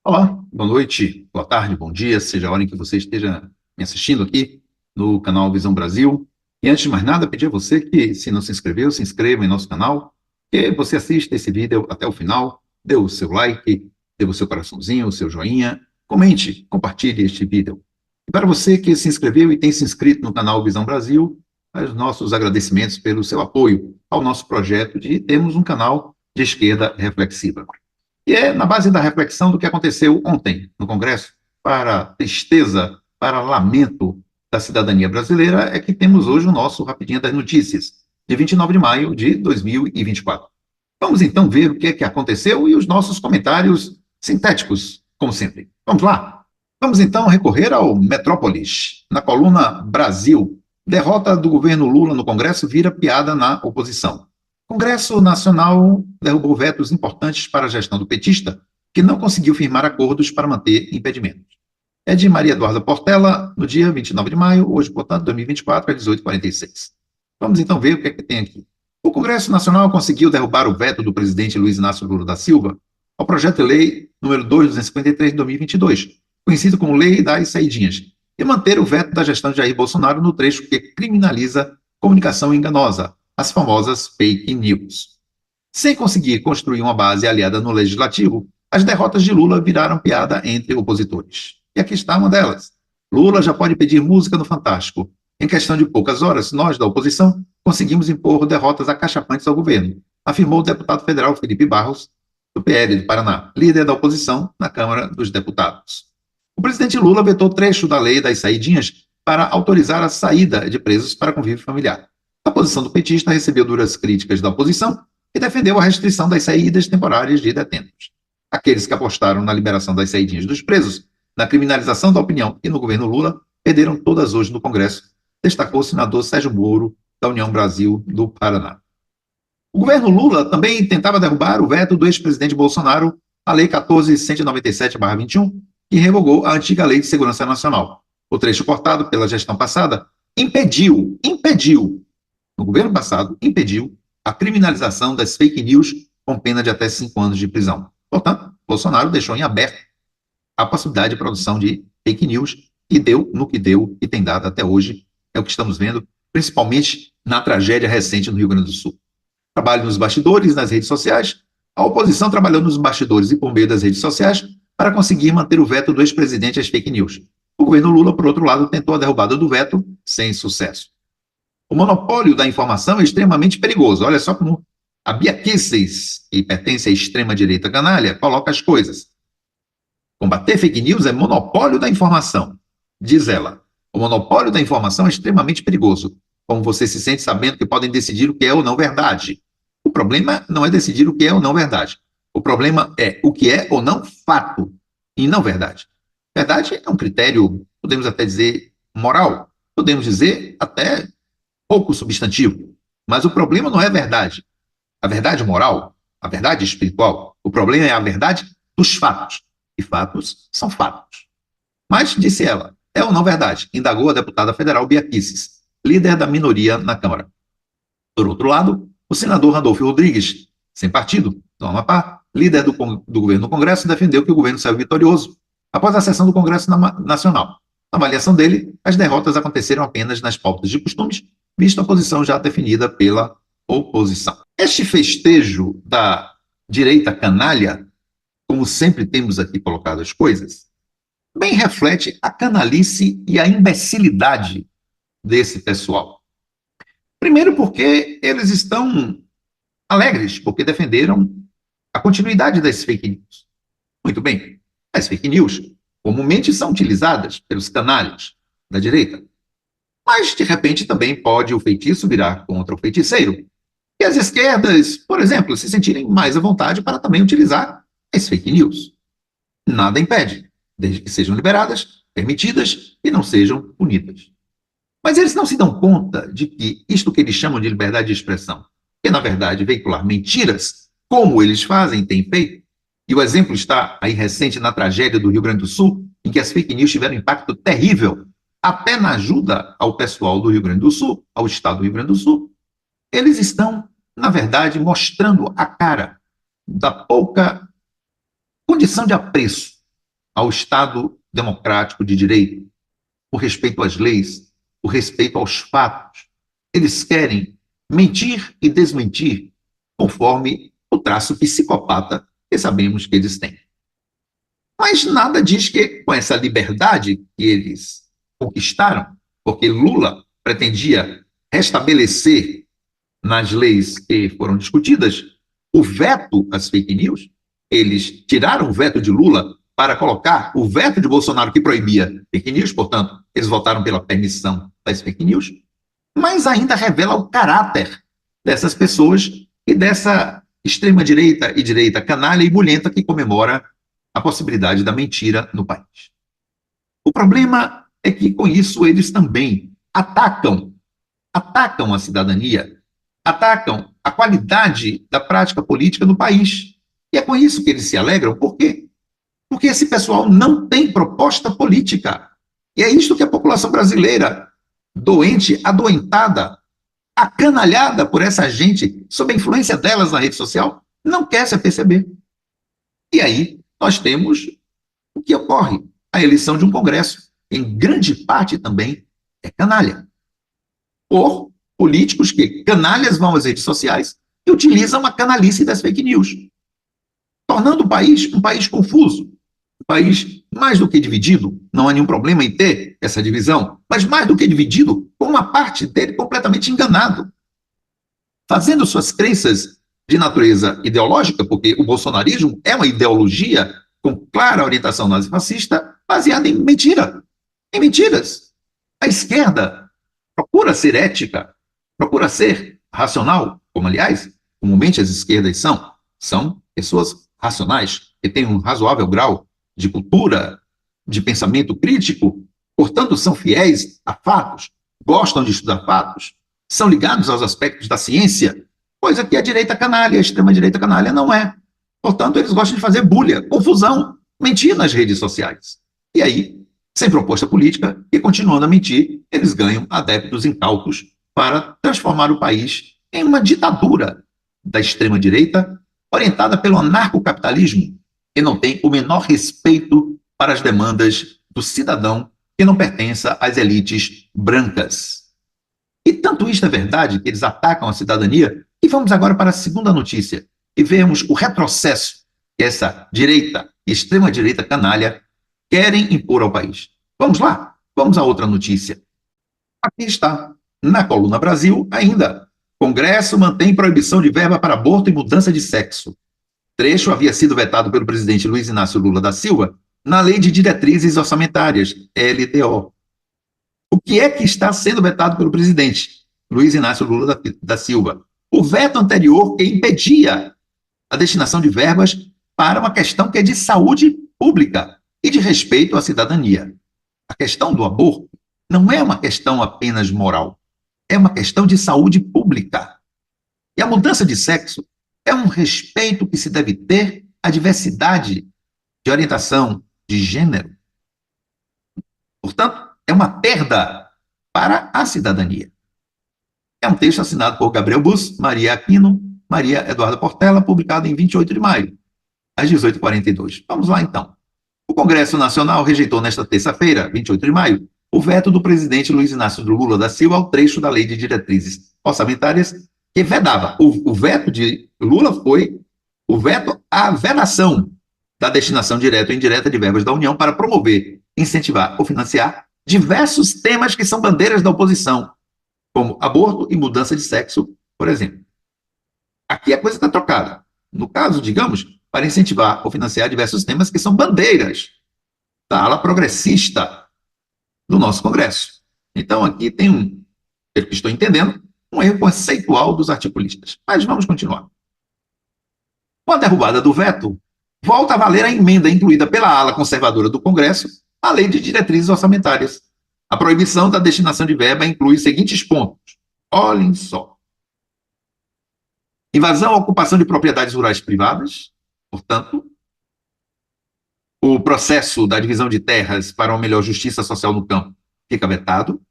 Olá, boa noite, boa tarde, bom dia, seja a hora em que você esteja me assistindo aqui no canal Visão Brasil. E antes de mais nada, pedir a você que, se não se inscreveu, se inscreva em nosso canal, que você assista esse vídeo até o final, dê o seu like, dê o seu coraçãozinho, o seu joinha, comente, compartilhe este vídeo. E para você que se inscreveu e tem se inscrito no canal Visão Brasil, os nossos agradecimentos pelo seu apoio ao nosso projeto de termos um canal de esquerda reflexiva. E é na base da reflexão do que aconteceu ontem no Congresso, para tristeza, para lamento da cidadania brasileira, é que temos hoje o nosso Rapidinha das Notícias, de 29 de maio de 2024. Vamos então ver o que é que aconteceu e os nossos comentários sintéticos, como sempre. Vamos lá? Vamos então recorrer ao Metrópolis. Na coluna Brasil, derrota do governo Lula no Congresso vira piada na oposição. O Congresso Nacional derrubou vetos importantes para a gestão do petista, que não conseguiu firmar acordos para manter impedimentos. É de Maria Eduarda Portela, no dia 29 de maio, hoje, portanto, 2024, às 18h46. Vamos então ver o que é que tem aqui. O Congresso Nacional conseguiu derrubar o veto do presidente Luiz Inácio Lula da Silva ao projeto de lei número 2253 de 2022, conhecido como Lei das Saidinhas, e manter o veto da gestão de Jair Bolsonaro no trecho que criminaliza comunicação enganosa, as famosas fake news. Sem conseguir construir uma base aliada no legislativo, as derrotas de Lula viraram piada entre opositores. E aqui está uma delas. Lula já pode pedir música no Fantástico. Em questão de poucas horas, nós, da oposição, conseguimos impor derrotas acachapantes ao governo, afirmou o deputado federal Felipe Barros, do PL do Paraná, líder da oposição na Câmara dos Deputados. O presidente Lula vetou trecho da lei das saidinhas para autorizar a saída de presos para convívio familiar. A posição do petista recebeu duras críticas da oposição e defendeu a restrição das saídas temporárias de detentos. Aqueles que apostaram na liberação das saidinhas dos presos, na criminalização da opinião e no governo Lula, perderam todas hoje no Congresso, destacou o senador Sérgio Moro, da União Brasil do Paraná. O governo Lula também tentava derrubar o veto do ex-presidente Bolsonaro à Lei 14.197/21, que revogou a antiga Lei de Segurança Nacional. O trecho cortado pela gestão passada impediu, no governo passado, impediu a criminalização das fake news com pena de até 5 anos de prisão. Portanto, Bolsonaro deixou em aberto a possibilidade de produção de fake news e deu no que deu e tem dado até hoje. É o que estamos vendo, principalmente na tragédia recente no Rio Grande do Sul. Trabalho nos bastidores, nas redes sociais. A oposição trabalhou nos bastidores e por meio das redes sociais para conseguir manter o veto do ex-presidente às fake news. O governo Lula, por outro lado, tentou a derrubada do veto sem sucesso. O monopólio da informação é extremamente perigoso. Olha só como a Bia Kicis, que pertence à extrema-direita canalha, coloca as coisas. Combater fake news é monopólio da informação, diz ela. O monopólio da informação é extremamente perigoso, como você se sente sabendo que podem decidir o que é ou não verdade. O problema não é decidir o que é ou não verdade. O problema é o que é ou não fato, e não verdade. Verdade é um critério, podemos até dizer, moral. Podemos dizer até pouco substantivo. Mas o problema não é a verdade moral, a verdade espiritual. O problema é a verdade dos fatos. E fatos são fatos. Mas, disse ela, é ou não verdade? Indagou a deputada federal Bia Kicis, líder da minoria na Câmara. Por outro lado, o senador Randolfo Rodrigues, sem partido, do Amapá, líder do governo no Congresso, defendeu que o governo saiu vitorioso após a sessão do Congresso Nacional. Na avaliação dele, as derrotas aconteceram apenas nas pautas de costumes, visto a posição já definida pela oposição. Este festejo da direita canalha, como sempre temos aqui colocado as coisas, bem reflete a canalice e a imbecilidade desse pessoal. Primeiro porque eles estão alegres, porque defenderam a continuidade das fake news. Muito bem, as fake news comumente são utilizadas pelos canalhas da direita. Mas, de repente, também pode o feitiço virar contra o feiticeiro. E as esquerdas, por exemplo, se sentirem mais à vontade para também utilizar as fake news. Nada impede, desde que sejam liberadas, permitidas e não sejam punidas. Mas eles não se dão conta de que isto que eles chamam de liberdade de expressão, que na verdade veicular mentiras, como eles fazem, tem feito, e o exemplo está aí recente na tragédia do Rio Grande do Sul, em que as fake news tiveram um impacto terrível, até na ajuda ao pessoal do Rio Grande do Sul, ao estado do Rio Grande do Sul, eles estão, na verdade, mostrando a cara da pouca condição de apreço ao Estado democrático de direito, o respeito às leis, o respeito aos fatos. Eles querem mentir e desmentir conforme o traço psicopata que sabemos que eles têm. Mas nada diz que, com essa liberdade que eles conquistaram, porque Lula pretendia restabelecer nas leis que foram discutidas o veto às fake news, eles tiraram o veto de Lula para colocar o veto de Bolsonaro que proibia fake news, portanto, eles votaram pela permissão das fake news, mas ainda revela o caráter dessas pessoas e dessa extrema-direita e direita canalha e bulhenta que comemora a possibilidade da mentira no país. O problema é que, com isso, eles também atacam a cidadania, atacam a qualidade da prática política no país. E é com isso que eles se alegram. Por quê? Porque esse pessoal não tem proposta política. E é isto que a população brasileira, doente, adoentada, acanalhada por essa gente, sob a influência delas na rede social, não quer se aperceber. E aí nós temos o que ocorre, a eleição de um Congresso, em grande parte também é canalha. Por políticos que, canalhas, vão às redes sociais e utilizam a canalice das fake news, tornando o país um país confuso, um país mais do que dividido. Não há nenhum problema em ter essa divisão, mas mais do que dividido, com uma parte dele completamente enganado, fazendo suas crenças de natureza ideológica, porque o bolsonarismo é uma ideologia com clara orientação nazifascista, baseada em mentira, em mentiras. A esquerda procura ser ética, procura ser racional, como, aliás, comumente as esquerdas são pessoas racionais, que têm um razoável grau de cultura, de pensamento crítico, portanto, são fiéis a fatos, gostam de estudar fatos, são ligados aos aspectos da ciência, coisa que a direita canalha, a extrema-direita canalha não é. Portanto, eles gostam de fazer bulha, confusão, mentir nas redes sociais. E aí, sem proposta política e continuando a mentir, eles ganham adeptos incautos para transformar o país em uma ditadura da extrema-direita orientada pelo anarcocapitalismo, que não tem o menor respeito para as demandas do cidadão que não pertença às elites brancas. E tanto isto é verdade que eles atacam a cidadania, e vamos agora para a segunda notícia, e vemos o retrocesso que essa direita, extrema-direita canalha, querem impor ao país. Vamos lá, vamos a outra notícia. Aqui está, na coluna Brasil, ainda. Congresso mantém proibição de verba para aborto e mudança de sexo. Trecho havia sido vetado pelo presidente Luiz Inácio Lula da Silva na Lei de Diretrizes Orçamentárias, LDO. O que é que está sendo vetado pelo presidente Luiz Inácio Lula da Silva? O veto anterior que impedia a destinação de verbas para uma questão que é de saúde pública e de respeito à cidadania. A questão do aborto não é uma questão apenas moral, é uma questão de saúde pública. E a mudança de sexo é um respeito que se deve ter à diversidade de orientação de gênero. Portanto, é uma perda para a cidadania. É um texto assinado por Gabriel Bus, Maria Aquino, Maria Eduarda Portela, publicado em 28 de maio, às 18h42. Vamos lá, então. O Congresso Nacional rejeitou nesta terça-feira, 28 de maio, o veto do presidente Luiz Inácio Lula da Silva ao trecho da Lei de Diretrizes Orçamentárias que vedava. O veto de Lula foi o veto à vedação da destinação direta ou indireta de verbas da União para promover, incentivar ou financiar diversos temas que são bandeiras da oposição, como aborto e mudança de sexo, por exemplo. Aqui a coisa está trocada. No caso, digamos, para incentivar ou financiar diversos temas que são bandeiras da ala progressista do nosso Congresso. Então, aqui tem pelo que estou entendendo, um erro conceitual dos articulistas. Mas vamos continuar. Com a derrubada do veto, volta a valer a emenda incluída pela ala conservadora do Congresso à Lei de Diretrizes Orçamentárias. A proibição da destinação de verba inclui os seguintes pontos. Olhem só. Invasão ou ocupação de propriedades rurais privadas, portanto, o processo da divisão de terras para uma melhor justiça social no campo fica vetado.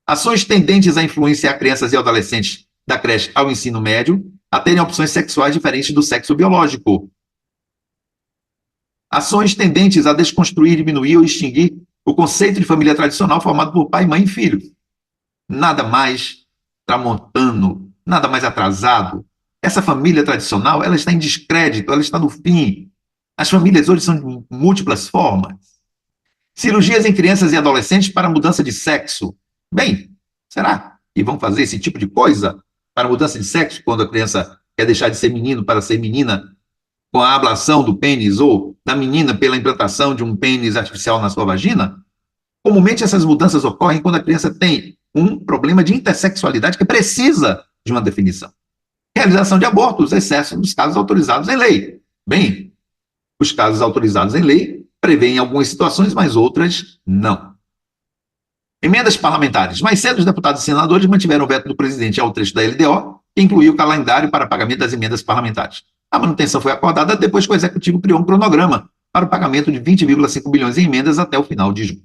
Ações tendentes a influenciar crianças e adolescentes da creche ao ensino médio a terem opções sexuais diferentes do sexo biológico. Ações tendentes a desconstruir, diminuir ou extinguir o conceito de família tradicional formado por pai, mãe e filho. Nada mais tramontano, nada mais atrasado. Essa família tradicional, ela está em descrédito, ela está no fim. As famílias hoje são de múltiplas formas. Cirurgias em crianças e adolescentes para mudança de sexo. Bem, será que vão fazer esse tipo de coisa para mudança de sexo quando a criança quer deixar de ser menino para ser menina com a ablação do pênis ou da menina pela implantação de um pênis artificial na sua vagina? Comumente essas mudanças ocorrem quando a criança tem um problema de intersexualidade que precisa de uma definição. Realização de abortos, excesso dos casos autorizados em lei. Bem, os casos autorizados em lei prevêem algumas situações, mas outras não. Emendas parlamentares. Mais cedo, os deputados e senadores mantiveram o veto do presidente ao trecho da LDO, que incluía o calendário para pagamento das emendas parlamentares. A manutenção foi acordada depois que o Executivo criou um cronograma para o pagamento de 20,5 bilhões em emendas até o final de junho.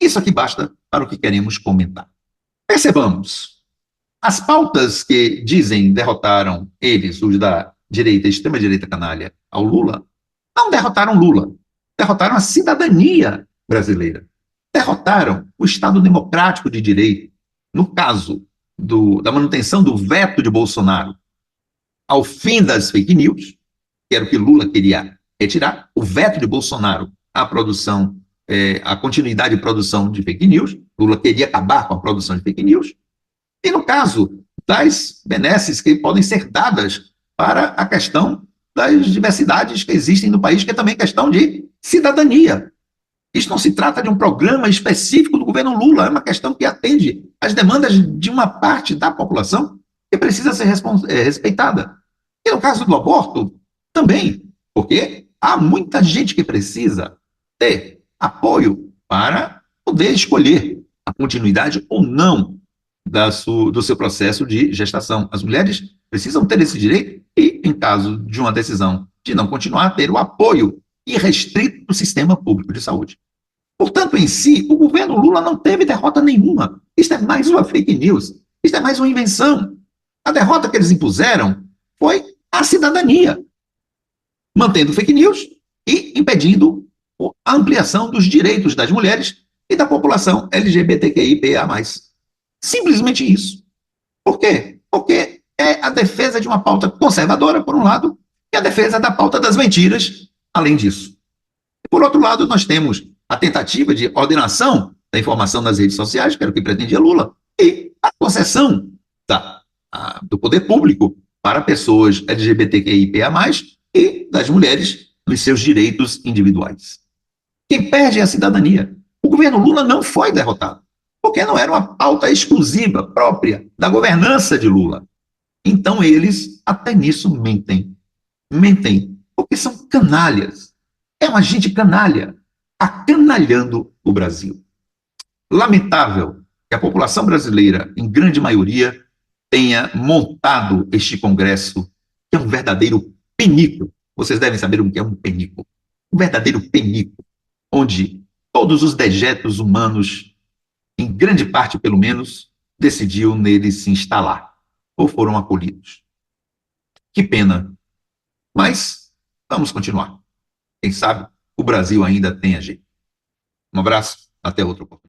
Isso aqui basta para o que queremos comentar. Percebamos, as pautas que dizem derrotaram eles, os da direita, extrema-direita canalha, ao Lula, não derrotaram Lula, derrotaram a cidadania brasileira, derrotaram o Estado democrático de direito. No caso da manutenção do veto de Bolsonaro ao fim das fake news, que era o que Lula queria retirar, o veto de Bolsonaro à produção, a continuidade de produção de fake news, Lula queria acabar com a produção de fake news, e no caso das benesses que podem ser dadas para a questão das diversidades que existem no país, que é também questão de cidadania. Isso não se trata de um programa específico do governo Lula, é uma questão que atende às demandas de uma parte da população que precisa ser respeitada. E no caso do aborto, também, porque há muita gente que precisa ter apoio para poder escolher a continuidade ou não do seu processo de gestação. As mulheres precisam ter esse direito e, em caso de uma decisão de não continuar, ter o apoio irrestrito do sistema público de saúde. Portanto, em si, o governo Lula não teve derrota nenhuma. Isto é mais uma fake news. Isto é mais uma invenção. A derrota que eles impuseram foi a cidadania, mantendo fake news e impedindo a ampliação dos direitos das mulheres e da população LGBTQIA+. Simplesmente isso. Por quê? Porque é a defesa de uma pauta conservadora, por um lado, e a defesa da pauta das mentiras, além disso. Por outro lado, nós temos a tentativa de ordenação da informação nas redes sociais, que era o que pretendia Lula, e a concessão do poder público para pessoas LGBTQIA+, e das mulheres nos seus direitos individuais. Quem perde é a cidadania. O governo Lula não foi derrotado, porque não era uma pauta exclusiva, própria, da governança de Lula. Então eles, até nisso, mentem. Mentem, porque são canalhas. É uma gente canalha, acanalhando o Brasil. Lamentável que a população brasileira, em grande maioria, tenha montado este Congresso, que é um verdadeiro penico. Vocês devem saber o que é um penico. Um verdadeiro penico, onde todos os dejetos humanos, em grande parte pelo menos, decidiu nele se instalar, ou foram acolhidos. Que pena. Mas vamos continuar. Quem sabe o Brasil ainda tem a jeito. Um abraço, até outro oportunidade.